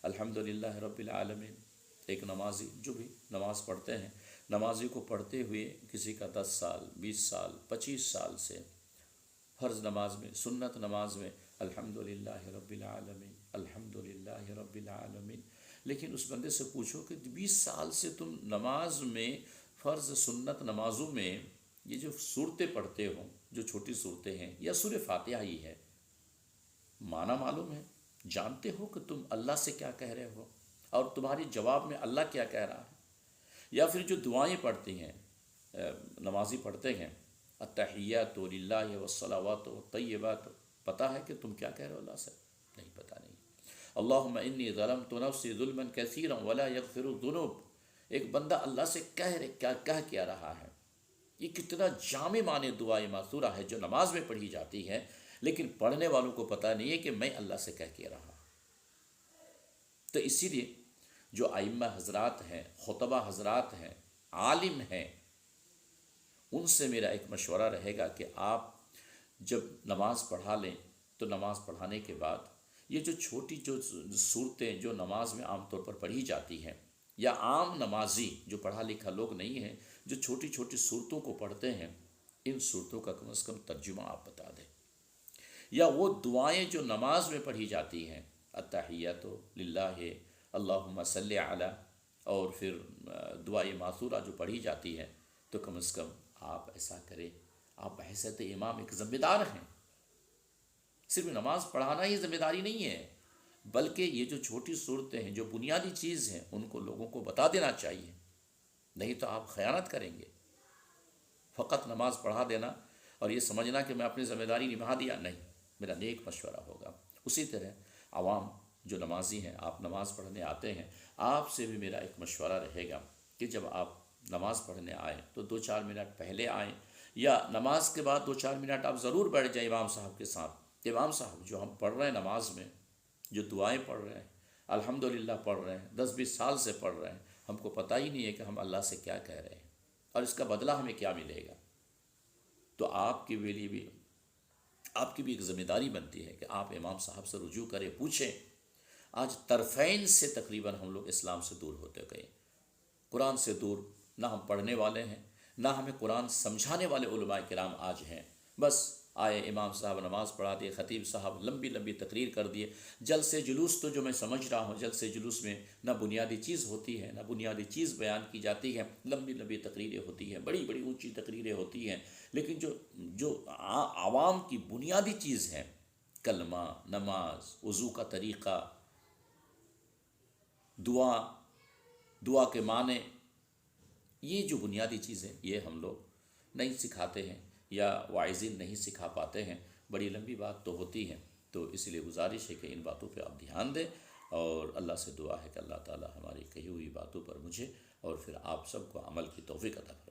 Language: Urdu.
الحمدللہ رب العالمین۔ ایک نمازی جو بھی نماز پڑھتے ہیں، نمازی کو پڑھتے ہوئے کسی کا 10 سال 20 سال 25 سال سے فرض نماز میں، سنت نماز میں الحمدللہ رب العالمین الحمدللہ رب العالمین، لیکن اس بندے سے پوچھو کہ 20 سال سے تم نماز میں، فرض سنت نمازوں میں یہ جو صورتیں پڑھتے ہو، جو چھوٹی صورتیں ہیں یا سورہ فاتحہ ہی ہے، معنی معلوم ہے؟ جانتے ہو کہ تم اللہ سے کیا کہہ رہے ہو اور تمہاری جواب میں اللہ کیا کہہ رہا ہے؟ یا پھر جو دعائیں پڑھتی ہیں، نمازی پڑھتے ہیں التحیات للہ والصلوات والطیبات، پتہ ہے کہ تم کیا کہہ رہے ہو اللہ سے؟ نہیں، پتہ نہیں۔ اللہم انی ظلمت نفسی ظلما کثیرا ولا یغفر الذنوب، ایک بندہ اللہ سے کہہ رہا ہے۔ یہ کتنا جامع معنی دعائے ماثورہ ہے جو نماز میں پڑھی جاتی ہے، لیکن پڑھنے والوں کو پتہ نہیں ہے کہ میں اللہ سے کہہ کے رہا۔ تو اسی لیے جو ائمہ حضرات ہیں، خطبہ حضرات ہیں، عالم ہیں، ان سے میرا ایک مشورہ رہے گا کہ آپ جب نماز پڑھا لیں تو نماز پڑھانے کے بعد یہ جو چھوٹی جو صورتیں جو نماز میں عام طور پر پڑھی جاتی ہیں، یا عام نمازی جو پڑھا لکھا لوگ نہیں ہیں جو چھوٹی چھوٹی صورتوں کو پڑھتے ہیں، ان صورتوں کا کم از کم ترجمہ آپ بتا دیں، یا وہ دعائیں جو نماز میں پڑھی جاتی ہیں، التحیات للہ، اللہم صلی علی، اور پھر دعائے ماثورہ جو پڑھی جاتی ہے، تو کم از کم آپ ایسا کریں۔ آپ بحیثیت امام ایک ذمہ دار ہیں، صرف نماز پڑھانا ہی ذمہ داری نہیں ہے، بلکہ یہ جو چھوٹی صورتیں ہیں، جو بنیادی چیز ہیں، ان کو لوگوں کو بتا دینا چاہیے، نہیں تو آپ خیانت کریں گے۔ فقط نماز پڑھا دینا اور یہ سمجھنا کہ میں اپنی ذمہ داری نبھا دیا، نہیں، میرا نیک مشورہ ہوگا۔ اسی طرح عوام جو نمازی ہیں، آپ نماز پڑھنے آتے ہیں، آپ سے بھی میرا ایک مشورہ رہے گا کہ جب آپ نماز پڑھنے آئیں تو 2-4 منٹ پہلے آئیں، یا نماز کے بعد 2-4 منٹ آپ ضرور بیٹھ جائیں امام صاحب کے ساتھ۔ امام صاحب جو ہم پڑھ رہے ہیں نماز میں، جو دعائیں پڑھ رہے ہیں، الحمدللہ پڑھ رہے ہیں، 10-20 سال سے پڑھ رہے ہیں، ہم کو پتہ ہی نہیں ہے کہ ہم اللہ سے کیا کہہ رہے ہیں اور اس کا بدلہ ہمیں کیا ملے گا۔ تو آپ کے لیے بھی آپ کی بھی ایک ذمہ داری بنتی ہے کہ آپ امام صاحب سے رجوع کریں، پوچھیں۔ آج طرفین سے تقریباً ہم لوگ اسلام سے دور ہوتے گئے، قرآن سے دور، نہ ہم پڑھنے والے ہیں، نہ ہمیں قرآن سمجھانے والے علماء کرام آج ہیں۔ بس آئے امام صاحب نماز پڑھا دیے، خطیب صاحب لمبی لمبی تقریر کر دیے، جلسے جلوس تو جو میں سمجھ رہا ہوں، جلسے جلوس میں نہ بنیادی چیز ہوتی ہے، نہ بنیادی چیز بیان کی جاتی ہے، لمبی لمبی تقریریں ہوتی ہیں، بڑی بڑی اونچی تقریریں ہوتی ہیں، لیکن جو عوام کی بنیادی چیز ہے، کلمہ، نماز، وضو کا طریقہ، دعا کے معنی، یہ جو بنیادی چیزیں یہ ہم لوگ نہیں سکھاتے ہیں، یا واعظین نہیں سکھا پاتے ہیں۔ بڑی لمبی بات تو ہوتی ہے، تو اس لیے گزارش ہے کہ ان باتوں پہ آپ دھیان دیں، اور اللہ سے دعا ہے کہ اللہ تعالی ہماری کہی ہوئی باتوں پر مجھے اور پھر آپ سب کو عمل کی توفیق عطا فرمائے۔